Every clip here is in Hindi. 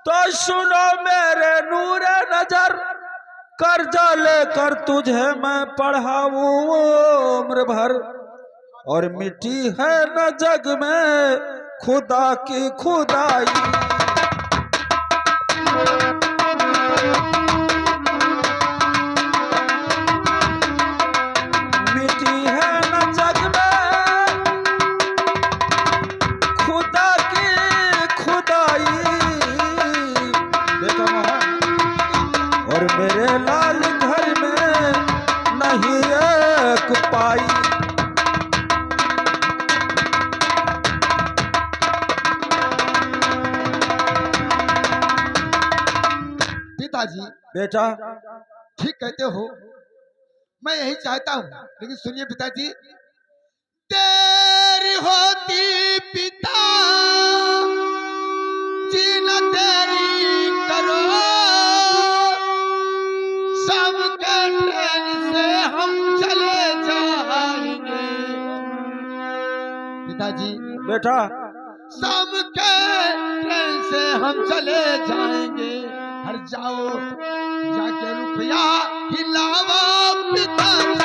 तो सुनो मेरे नूरे नजर, कर्जा लेकर तुझे मैं पढ़ाऊं उम्र भर, और मिट्टी है न जग में खुदा की खुदाई। मिट्टी है न जग में खुदा की खुदाई। देखा और मेरे लाल घर में नहीं एक पाई। पिताजी बेटा ठीक कहते हो, मैं यही चाहता हूँ, लेकिन सुनिए पिताजी, तेरी होती पिता जीना तेरी करो, सबके ट्रेन से हम चले जाएंगे। पिताजी बेटा सबके ट्रेन से हम चले जाएंगे। हर जाओ जाके रुपया खिलावा पिताजी।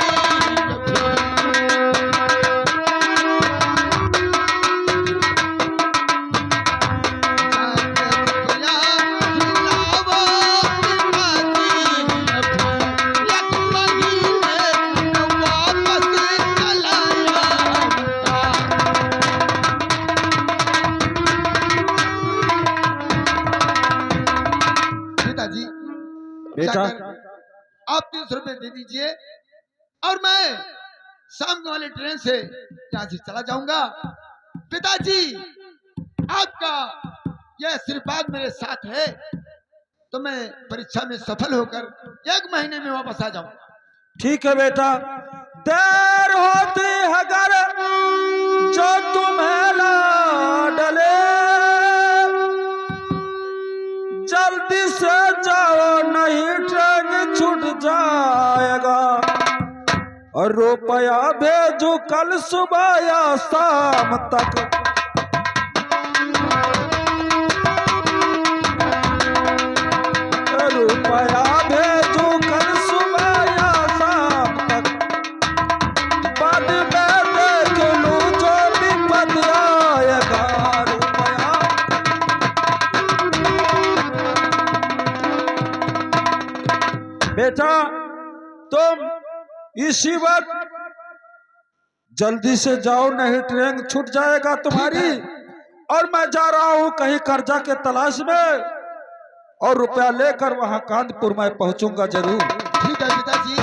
बेटा आप 300 रुपए दे दीजिए और मैं शाम वाली ट्रेन से रांची चला जाऊंगा। पिताजी आपका यह आशीर्वाद मेरे साथ है तो मैं परीक्षा में सफल होकर 1 महीने में वापस आ जाऊंगा। ठीक है बेटा, देर होती है अगर जो तुम्हें ना डले, जल्दी से जाओ नहीं ट्रेन छूट जाएगा, और रुपया भेजो कल सुबह या शाम तक। रुपया भेजो कल सुबह या शाम तक, बाद में देख लूं जो विपद आएगा। रुपया बेटा तुम इसी वक्त जल्दी से जाओ नहीं ट्रेन छूट जाएगा तुम्हारी, और मैं जा रहा हूं कहीं कर्जा के तलाश में, और रुपया लेकर वहां कानपुर में पहुंचूंगा जरूर। ठीक है पिताजी,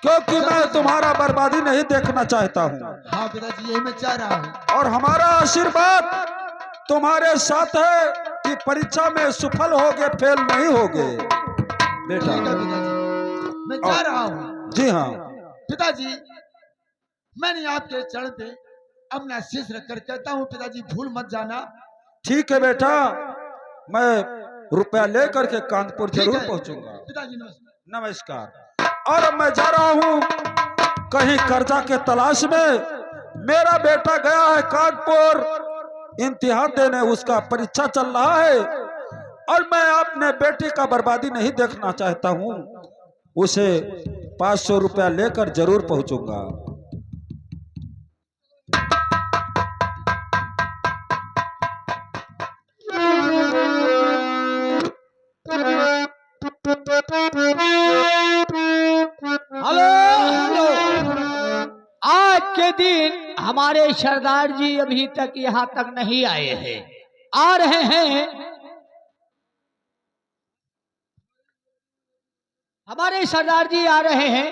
क्योंकि मैं तुम्हारा बर्बादी नहीं देखना चाहता हूं। हाँ पिताजी यही मैं चाह रहा हूँ। और हमारा आशीर्वाद तुम्हारे साथ है कि परीक्षा में सफल होगे, फेल नहीं होगे बेटा। ठीक है पिताजी, मैं जा रहा हूँ। जी हाँ पिताजी, मैंने आपके चरण पे अपना शीश रखकर कहता हूँ पिताजी भूल मत जाना। ठीक है बेटा, मैं रुपया लेकर के कानपुर ठीक जरूर है। पहुंचूंगा। पिताजी नमस्कार। नमस्कार। और अब मैं जा रहा हूं कहीं कर्जा के तलाश में। मेरा बेटा गया है कानपुर इम्तिहान देने, उसका परीक्षा चल रहा है, और मैं अपने बेटे का बर्बादी नहीं देखना चाहता हूं। उसे 500 रुपया लेकर जरूर पहुंचूंगा। हेलो हेलो, आज के दिन हमारे सरदार जी अभी तक यहाँ तक नहीं आए हैं। आ रहे हैं हमारे सरदार जी, आ रहे हैं।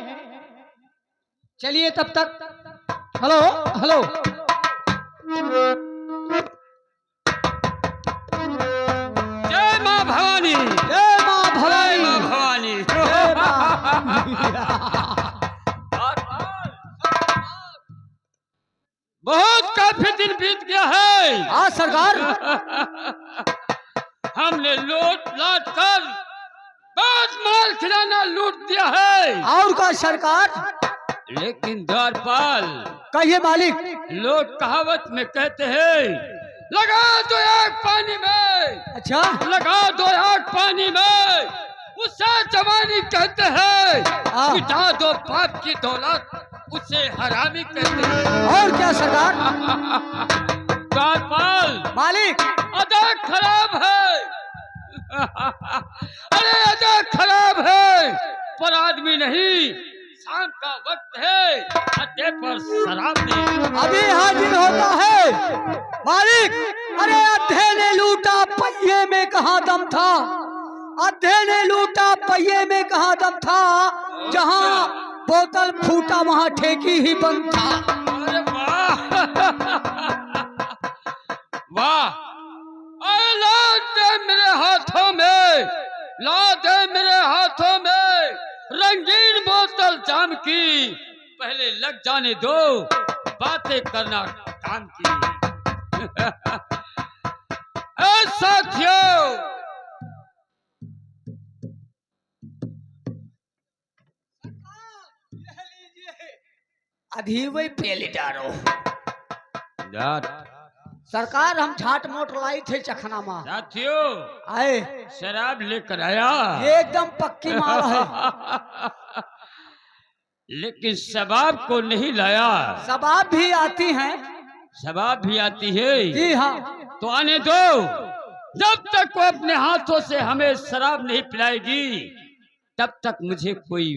चलिए तब तक। हेलो हेलो, जय माँ भवानी, जय माँ भवानी, माँ भवानी। जय माँ। बहुत काफी दिन बीत गया है। हाँ सरकार, हमने लूट लाट कर बहुत माल खिलाना लूट दिया है। और का सरकार? लेकिन द्वारपाल, कहिए मालिक। लोग कहावत में कहते हैं लगा तो एक पानी में, अच्छा लगा दो आग पानी में, उसे जवानी कहते हैं। मिटा दो बाप की दौलत, उसे हरामी कहते हैं। और क्या सरदार? द्वारपाल मालिक अदा खराब है। अरे अदा खराब है, पर आदमी नहीं। शाम का वक्त है, अड्डे पर शराब नहीं। अभी हाजिर होता है मालिक। अरे अद्धे ने लूटा पहिए में कहाँ दम था, अद्धे ने लूटा पहिए में कहाँ दम था। जहाँ बोतल फूटा वहाँ ठेकी ही बंद था। अरे वाह वाह, अरे ला दे मेरे हाथों में, ला दे मेरे हाथों में रंगीन बोतल जाम की। पहले लग जाने दो बातें करना काम की। ए साथियों, अधीवई पेली डारो यार सरकार। हम छाट मोट लाई थे चखना में साथियों, आए, शराब लेकर आया। ये एकदम पक्की माल है। लेकिन शबाब को नहीं लाया। शबाब भी आती हैं। शबाब भी आती है जी हाँ। तो आने दो। जब तक वो अपने हाथों से हमें शराब नहीं पिलाएगी, तब तक मुझे कोई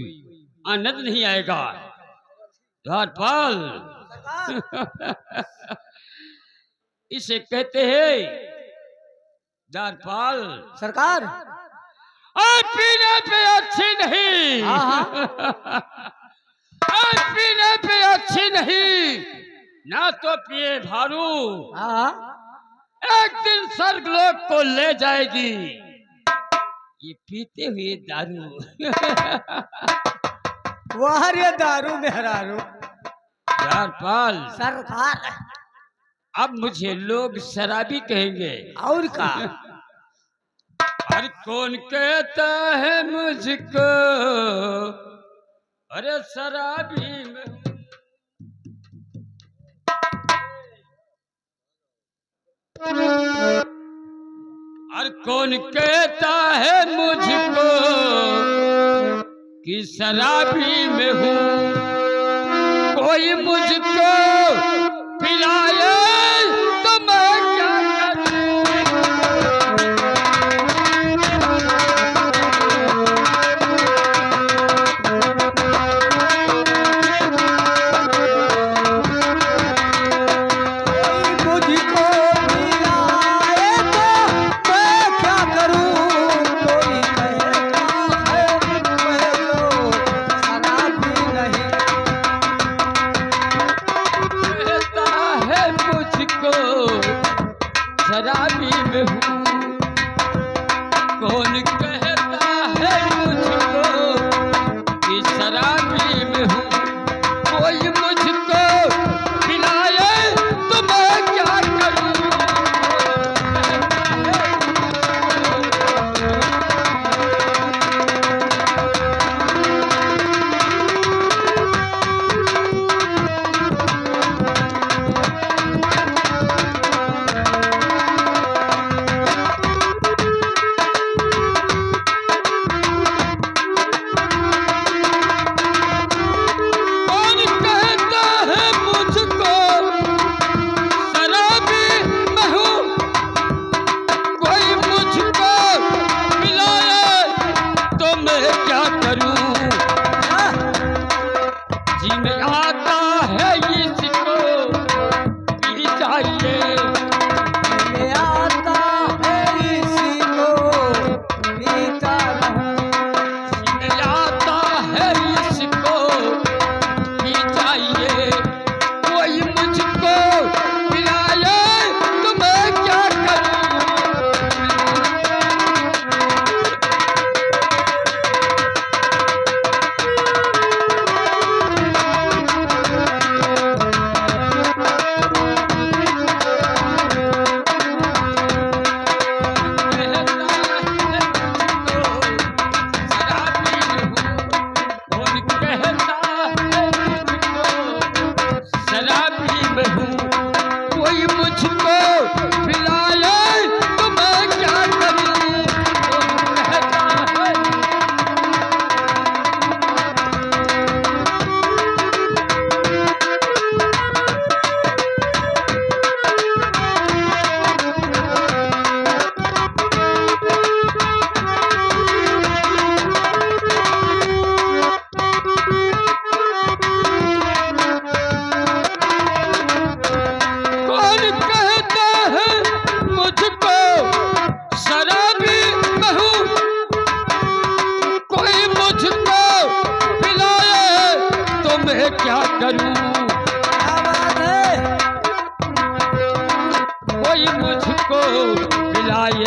आनंद नहीं आएगा। द्वारपाल इसे कहते हैं द्वारपाल। सरकार और पीने पे अच्छी नहीं। और पीने पे अच्छी नहीं, ना तो पिए भारू, एक दिन स्वर्गलोक को ले जाएगी ये पीते हुए दारू। वाह रे दारू मेहरारू। द्वारपाल सरकार अब मुझे लोग शराबी कहेंगे। और का? हर कौन कहता है मुझको, अरे शराबी में। हर कौन कहता है मुझको कि शराबी में हूँ। कोई मुझको पिलाए तो मैं क्या करूं। शराबी में हूँ, कौन कहता है मुझको कि शराबी में हूँ। कोई मुझको पिलाए तो मैं क्या करूँ।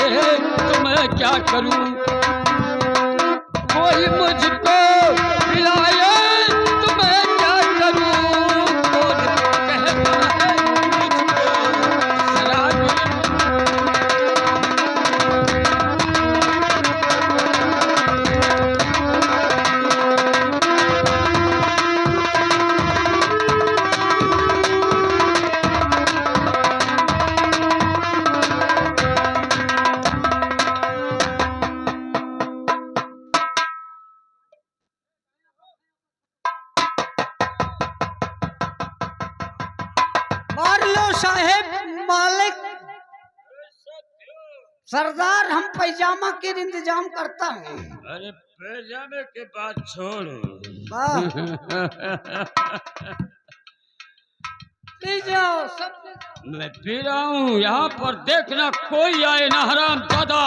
तो मैं क्या करूं? कोई मुझको खिलाए तो मैं क्या करूं? कौन कहता है मुझको शराबी? मार लो साहेब मालिक। सरदार हम पैजामा के इंतजाम करता है। अरे पैजामे के बाद छोड़ो। वाह। पी जाओ सब। मैं पी रहा हूँ, यहाँ पर देखना कोई आए ना हराम दादा।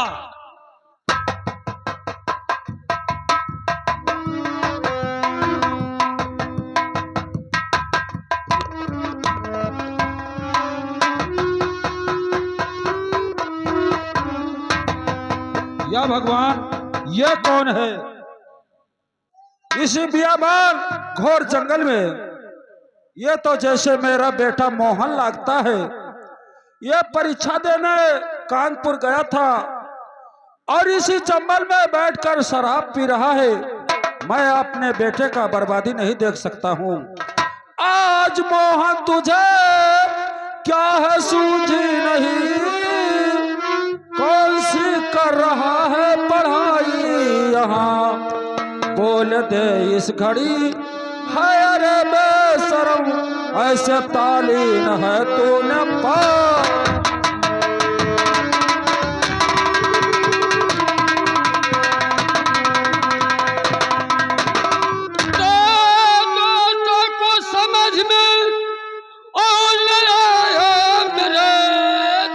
या भगवान, ये कौन है? इसी बियाबान घोर जंगल में ये तो जैसे मेरा बेटा मोहन लगता है। ये परीक्षा देने कानपुर गया था और इसी चंबल में बैठकर शराब पी रहा है। मैं अपने बेटे का बर्बादी नहीं देख सकता हूँ। आज मोहन तुझे क्या है सूझी नहीं, कौन सी कर रहा है पढ़ाई यहाँ, बोल दे इस घड़ी है। अरे बेशरम ऐसे तालीन है तूने पा। दोस्तों को समझ में और ले आया मेरे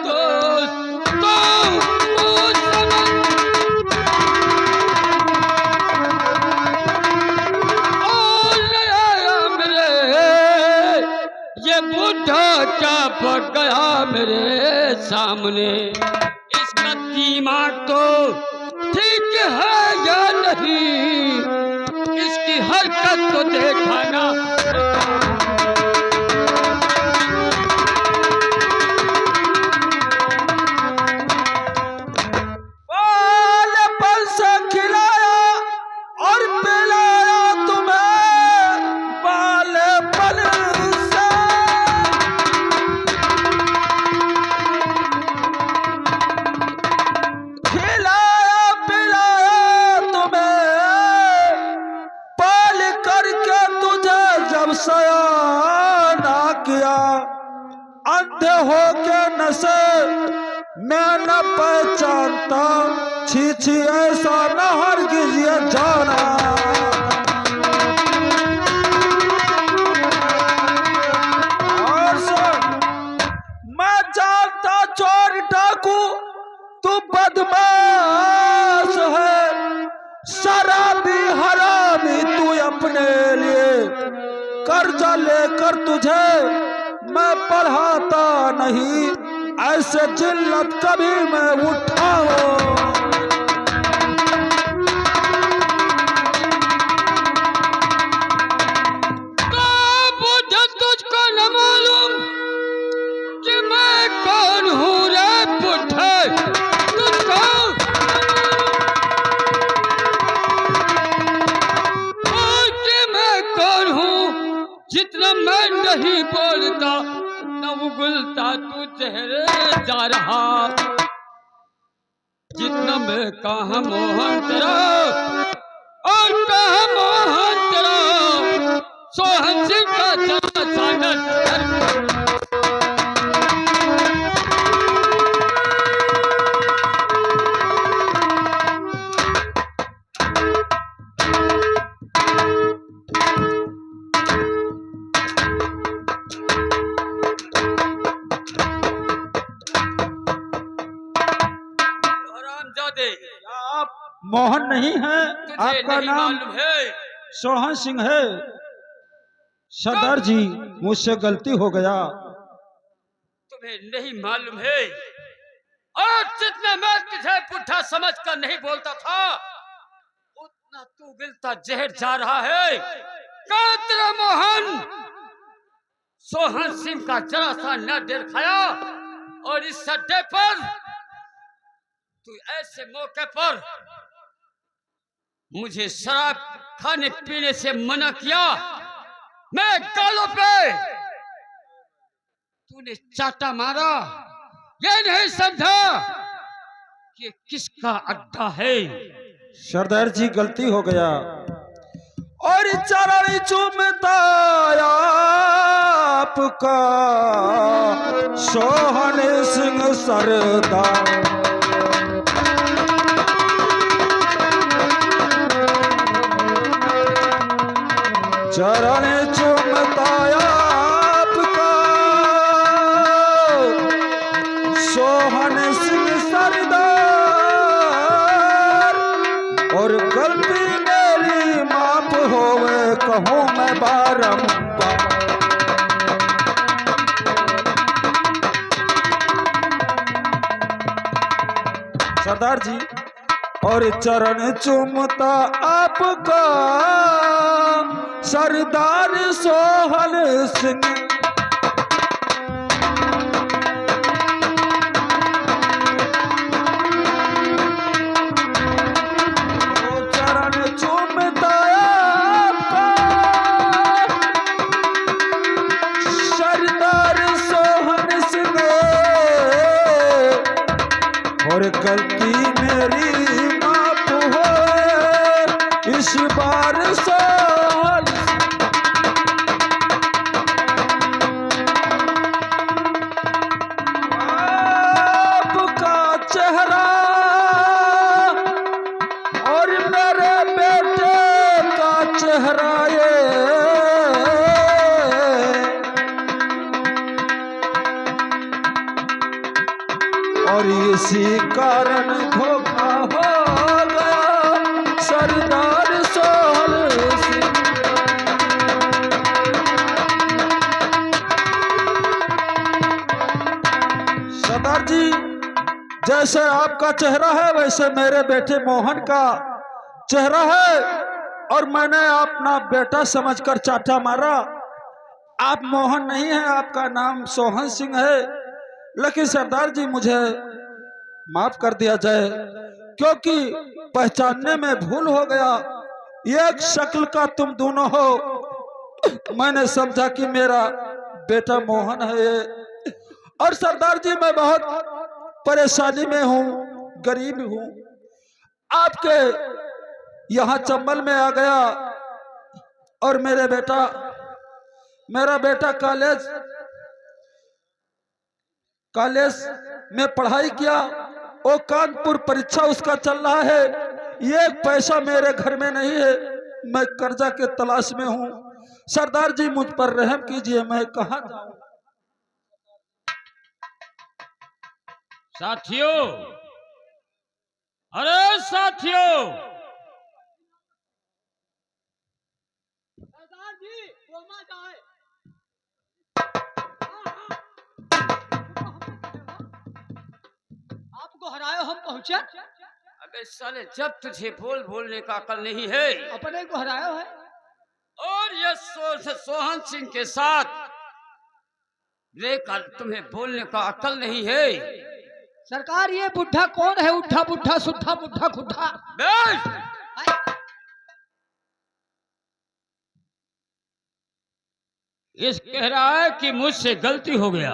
दोस्तों को समझ और ले आया मेरे। ये बुढ़ा क्या पक गया मेरे सामने, इसका दिमाग तो ठीक है या नहीं, इसकी हरकत तो देखा ना। बालपन से खिलाया और पिलाया तुम्हें, बालपन से खिलाया पिलाया तुम्हें, पाल करके तुझे जब सयाना किया, अंधे हो के नशे मैं न पहचानता, छी छी ऐसा न हरगिज ये जाना। और सुन, मैं जानता चोर डाकू तू बदमाश है, शराबी हरामी तू अपने लिए, कर्जा लेकर तुझे मैं पढ़ाता नहीं, ऐसे जिल्लत कभी मैं उठाऊं। मुझे तुझको न मालूम कि मैं कौन हूँ रे पुट्ठे, तुझको कि मैं कौन हूँ। जितना मैं नहीं बोलता न उगलता तू चेहरे जा रहा, जितना मैं कहा मोहन तेरा और कहा मोहन तेरा, सोहन सिंह का चला सागर। आप मोहन नहीं है? तुझे आपका नहीं नाम मालूम है? सोहन सिंह है। सरदार जी, मुझसे गलती हो गया। तुम्हें नहीं मालूम है? और जितने मैं तुझे बुढ़ा समझकर नहीं बोलता था, उतना तू गिलता जहर जा रहा है। कांतरा मोहन सोहन सिंह का जरा सा न डर खाया, और इस अड्डे पर तू ऐसे मौके पर मुझे शराब खाने पीने से मना किया। मैं गालों पे तूने चाटा मारा, ये नहीं समझा कि किसका अड्डा है। सरदार जी गलती हो गया। और चरण चूमता आपका सोहन सिंह सरदार। चरण चूमता आपका सोहन सिंह सरदार। और गलती मेरी माफ होवे कहूँ मैं बारंबार। सरदार जी और चरण चूमता आपका सरदार सोहन सिंह। चरण चूमता आपका सरदार सोहन सिंह। और गलती मेरी माफ हो इस बार सोहन। आपका चेहरा और मेरे बेटे का चेहरा ये और इसी कारण धोखा हो गया सरदार सोहन सिंह। सरदार जी जैसे आपका चेहरा है वैसे मेरे बेटे मोहन का चेहरा है, और मैंने अपना बेटा समझकर चाटा मारा। आप मोहन नहीं है, आपका नाम सोहन सिंह है। लेकिन सरदार जी मुझे माफ कर दिया जाए, क्योंकि पहचानने में भूल हो गया। एक शक्ल का तुम दोनों हो, मैंने समझा कि मेरा बेटा मोहन है ये। और सरदार जी मैं बहुत परेशानी में हूँ, गरीब हूँ। आपके यहाँ चंबल में आ गया और मेरा बेटा कॉलेज में पढ़ाई किया। वो कानपुर परीक्षा उसका चल रहा है। ये पैसा मेरे घर में नहीं है, मैं कर्जा के तलाश में हूँ। सरदार जी मुझ पर रहम कीजिए, मैं कहाँ जाऊँ। साथियों, अरे साथियों, सरदार जी वो मत आए। आपको हरायो हम पहुंचे। अबे साले जब तुझे बोलने का अकल नहीं है, अपने को हरायो है। और ये सोहन सिंह के साथ लेकर तुम्हें बोलने का अकल नहीं है। सरकार ये बुढ़ा कौन है? उठा बुढ़ा सुद्धा बुढ़ा खुद्धा। इस कह रहा है कि मुझसे गलती हो गया।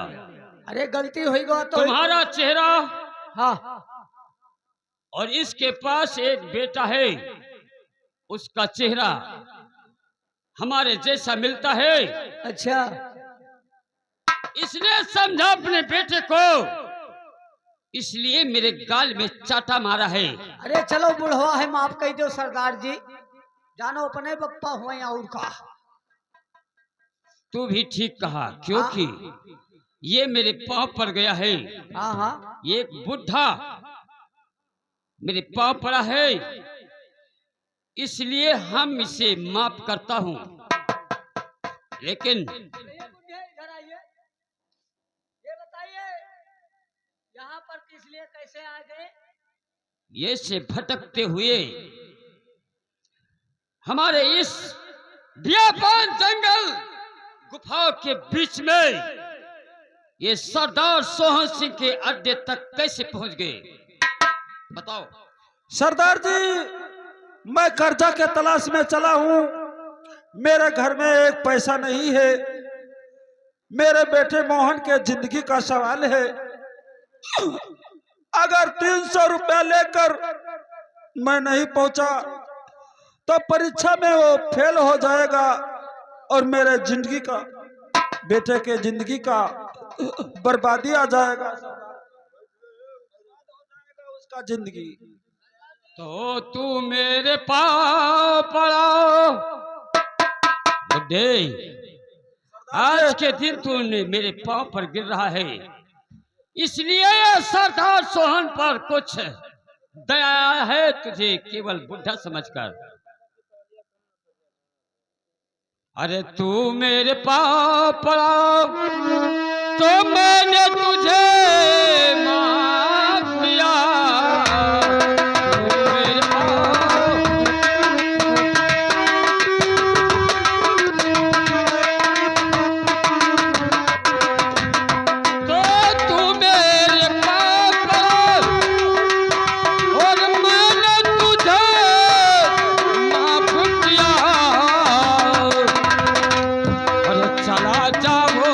अरे गलती होगा तो तुम्हारा चेहरा, हाँ, और इसके पास एक बेटा है, उसका चेहरा हमारे जैसा मिलता है। अच्छा, इसने समझा अपने बेटे को, इसलिए मेरे गाल में चाटा मारा है। अरे चलो बुढ़वा है, माफ कह दो सरदार जी, जानो अपने बप्पा हुए और का। तू भी ठीक कहा, क्योंकि ये मेरे पांव पर गया है। हाँ हाँ, ये एक बुढ़ा मेरे पांव पड़ा है, इसलिए हम इसे माफ करता हूं। लेकिन इधर आइए, ये बताइए यहाँ पर किस लिए कैसे आ गए? ये से भटकते हुए हमारे इस बियाबान जंगल गुफाओं के बीच में ये सरदार सोहन सिंह के अड्डे तक कैसे पहुंच गए? बताओ। सरदार जी, मैं कर्जा के तलाश में चला हूँ। मेरे घर में एक पैसा नहीं है। मेरे बेटे मोहन के जिंदगी का सवाल है। अगर 300 रुपया लेकर मैं नहीं पहुंचा तो परीक्षा में वो फेल हो जाएगा और मेरे जिंदगी का, बेटे के जिंदगी का बर्बादी आ जाएगा। उसका जिंदगी। तो तू मेरे पाँव पड़ो बुड्ढे। आज के दिन तूने मेरे पाँव पर गिर रहा है, इसलिए सरदार सोहन पर कुछ दया है तुझे केवल बुढ़ा समझकर। अरे तू मेरे पाँव पड़ा तो मैंने तुझे माफ किया। तू मेरे पाँव तो तू मेरे पाँव पड़ा और मैंने तुझे माफ किया। अरे चला जाओ,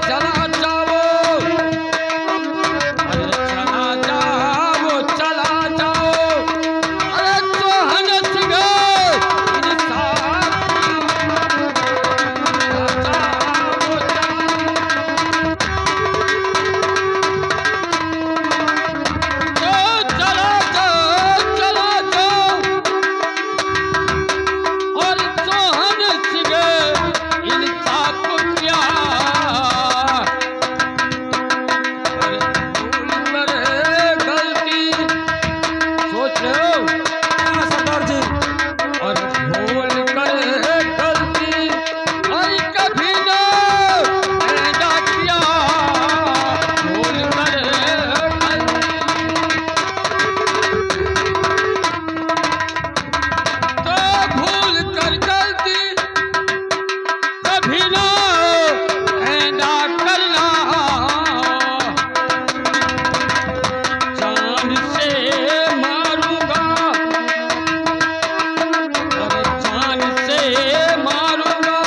चला जाओ, अरे चला जाओ, चला जाओ। अरे सोहन सिंह इंसाफ चला जाओ, चला जाओ, चला जाओ। और सोहन सिंह इंसाफ किया। और भूल करे गलती सोच लो। हाँ, सरदार जी। और भूल करे गलती और कभी ना ऐसा किया। भूल करे गलती तो भूल कर गलती कभी ना ऐसा करना। जान से मारूंगा और जान से मारूंगा।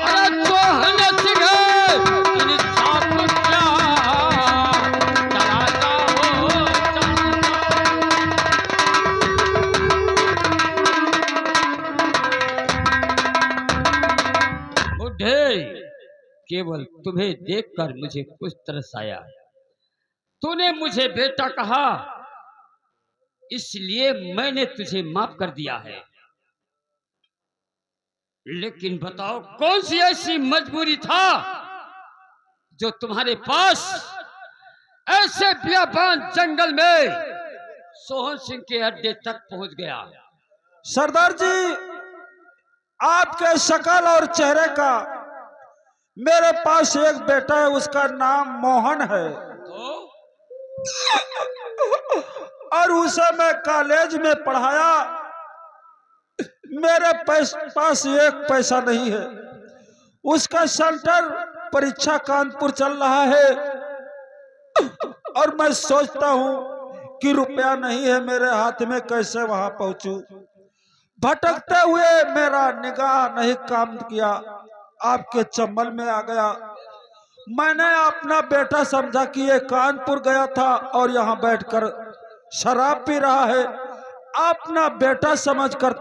अरे सोहन सिंह इंसाफ किया। चला जाओ, चला जाओ। बुढ़े, केवल तुम्हें देखकर मुझे कुछ तरस आया। तूने मुझे बेटा कहा, इसलिए मैंने तुझे माफ कर दिया है। लेकिन बताओ कौन सी ऐसी मजबूरी था जो तुम्हारे पास ऐसे बियाबान जंगल में सोहन सिंह के अड्डे तक पहुंच गया? सरदार जी, आपके शक्ल और चेहरे का मेरे पास एक बेटा है, उसका नाम मोहन है तो और उसे मैं कॉलेज में पढ़ाया। मेरे पास एक पैसा नहीं है। उसका सेंटर परीक्षा कानपुर चल रहा है और मैं सोचता हूँ कि रुपया नहीं है मेरे हाथ में, कैसे वहां पहुंचूं। भटकते हुए मेरा निगाह नहीं काम किया, आपके चंबल में आ गया। मैंने अपना बेटा समझा कि ये कानपुर गया था और यहाँ बैठकर शराब पी रहा है। अपना बेटा समझकर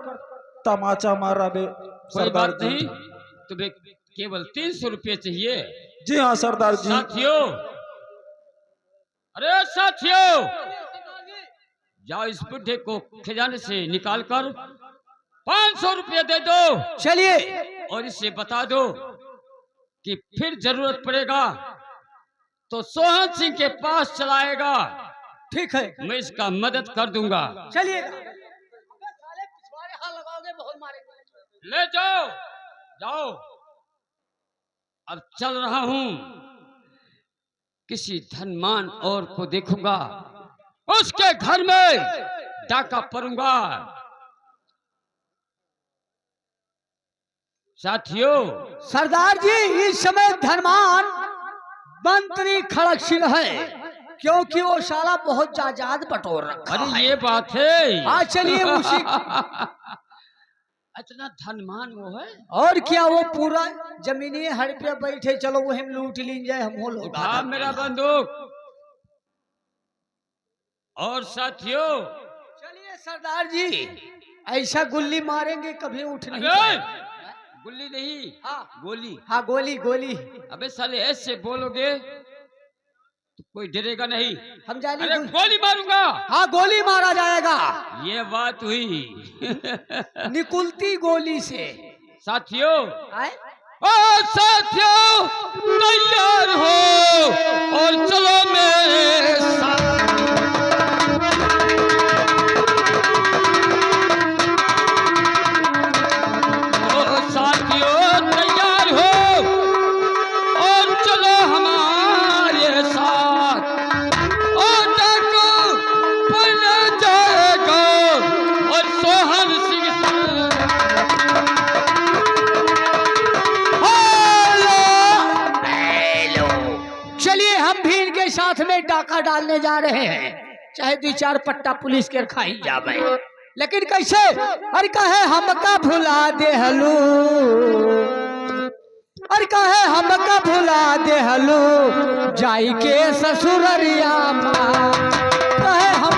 तमाचा मारा बे। कोई बात नहीं, तुम्हें केवल 300 रुपये चाहिए। जी हाँ सरदार जी। साथियों, अरे साथियों, जाओ इस बुढ़े को खजाने से निकालकर 500 रुपये दे दो। चलिए। और इसे बता दो कि फिर जरूरत पड़ेगा तो सोहन सिंह के पास चलाएगा। ठीक है, मैं इसका मदद कर दूंगा। चलिएगा। अबे साले पिछवाड़े हाथ लगाओगे, बहुत मारेंगे। ले जाओ, जाओ। अब चल रहा हूं, किसी धनवान और को देखूंगा उसके घर में डाका पड़ूंगा। साथियों, सरदार जी, इस समय धनवान मंत्री खड़क सिंह है, क्योंकि वो साला बहुत जायदाद बटोर रखा अरे है। ये बात है। हाँ, चलिए उसी इतना धनवान वो है। और क्या, वो पूरा जमीनी हड़ पे बैठे, चलो वो हम लूट ली जाए, हम हो लोग। उठा मेरा बंदूक। और साथियों, चलिए सरदार जी, ऐसा गुल्ली मारेंगे कभी उठ नहीं अबे, पाएगा। गुल्ली नहीं, हाँ गोली। हाँ, गोली गोली। अबे साले ऐसे बोलोगे तो कोई डरेगा नहीं। हम जाने अरे गोली मारूंगा। हाँ, गोली मारा जाएगा, ये बात हुई। निकुलती गोली से। साथियों, आए? ओ साथियों, तैयार हो और चलो मेरे साथ। ओ साथियों, तैयार हो और चलो हमारे साथ। और डाकू पड़ने जाएगा और सोहन सिंह चलिए हम भी इनके साथ में डाका डालने जा रहे हैं, चाहे 2-4 पट्टा पुलिस के खाई जावे, लेकिन कैसे? अरे कहे हमका भुला दे हलू, अरे कहे हमका भुला दे हलू, जाई के ससुररिया माँ, कहे हम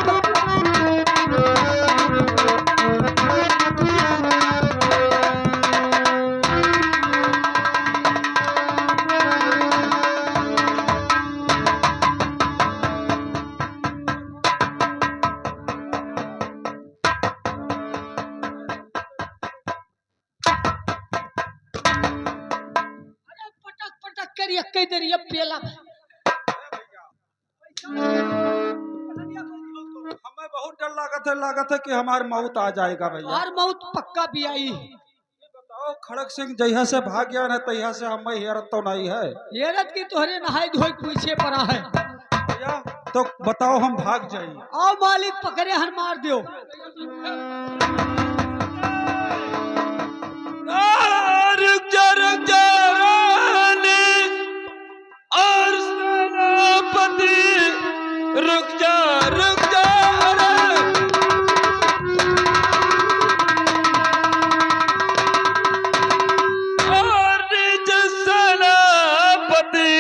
कई देर ये पेला। हमें बहुत डर लागत है कि हमारी मौत आ जाएगा भैया। और मौत पक्का भी आई। बताओ, खड़क सिंह जहिया से भाग गया है तहिया से हमें हेरत तो नहीं है। हेरत की तोहरे नहाई धोई पीछे पड़ा है भैया, तो बताओ हम भाग जाइए। आओ मालिक पकड़े हन मार दो। रुक जा रानी और सेनापति, रुक जा और निज सेनापति,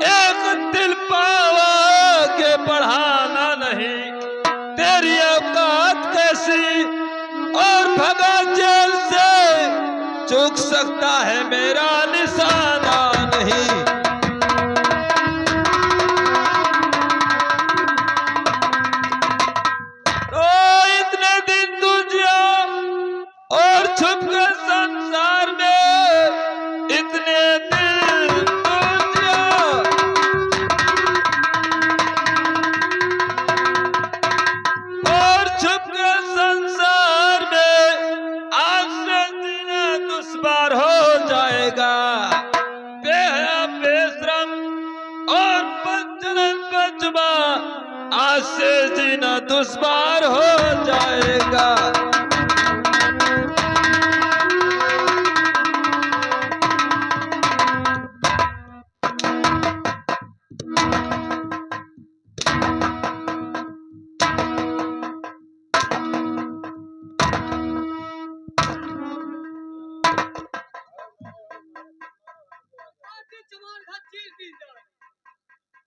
एक दिल पावा के बढ़ाना नहीं, तेरी औकात कैसी और भगा जेल से चूक सकता है मेरा निशाना नहीं। तो इतने दिन तू जिया और छुप के संसार में, इतने दिन तू जिया और छुप के संसार में, आज से जीना दुश्वार हो जाएगा। बेहया बेशरम और बचलन बचवा, आज से जीना दुश्वार हो जाएगा।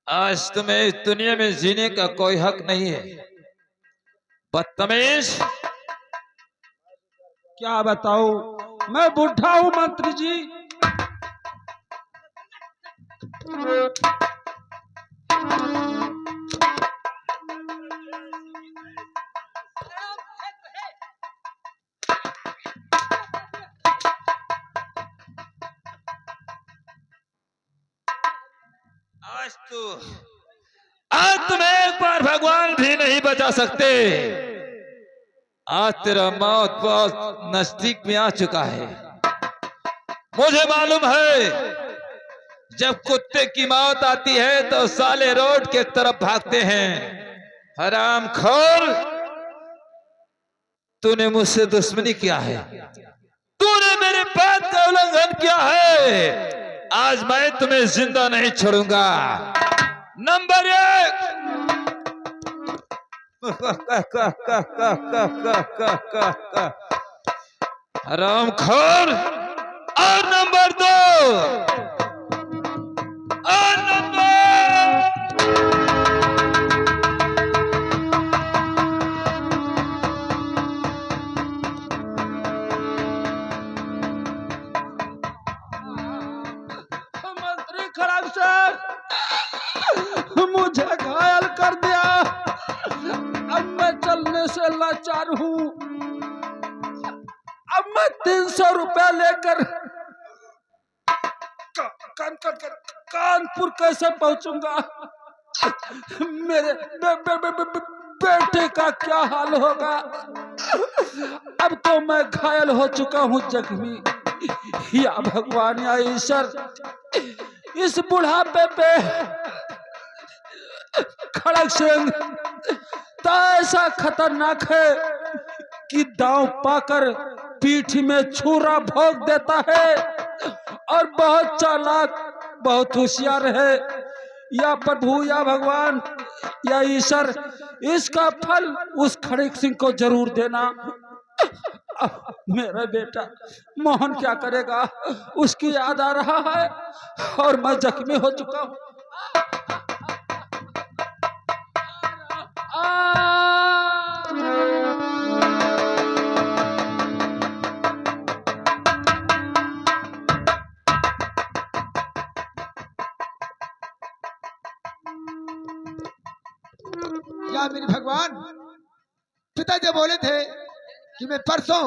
आज तुम्हें इस दुनिया में जीने का कोई हक नहीं है, बदतमीज। क्या बताऊं, मैं बुढ़ा हूं मंत्री जी। आज तुम्हें एक बार भगवान भी नहीं बचा सकते। आज तेरा मौत बहुत नजदीक में आ चुका है। मुझे मालूम है, जब कुत्ते की मौत आती है तो साले रोड के तरफ भागते हैं, हरामखोर, तूने मुझसे दुश्मनी किया है, तूने मेरी बात का उल्लंघन किया है। आज मैं तुम्हें जिंदा नहीं छोड़ूंगा। नंबर 1, हरामखोर। और नंबर 2, और नंबर मंत्री खड़ग सिंह, मुझे घायल कर दिया। अब मैं चलने से लाचार हूँ। अब मैं 300 रुपया लेकर कानपुर कैसे पहुंचूंगा? मेरे बेटे का क्या हाल होगा? अब तो मैं घायल हो चुका हूँ, जख्मी। या भगवान, या ईश्वर, इस बुढ़ापे पे खड़ग सिंह तो ऐसा खतरनाक है कि दांव पाकर पीठ में छुरा भोंक देता है, और बहुत चालाक, बहुत होशियार है। या प्रभु, या भगवान, या ईश्वर, इसका फल उस खड़ग सिंह को जरूर देना। मेरा बेटा मोहन क्या करेगा? उसकी याद आ रहा है और मैं जख्मी हो चुका हूँ। या मेरे भगवान, पिताजी बोले थे कि मैं परसों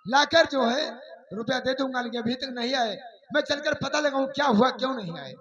लाकर जो है रुपया दे दूंगा, लेकिन अभी तक नहीं आए। मैं चलकर पता लगाऊं क्या हुआ, क्यों नहीं आए।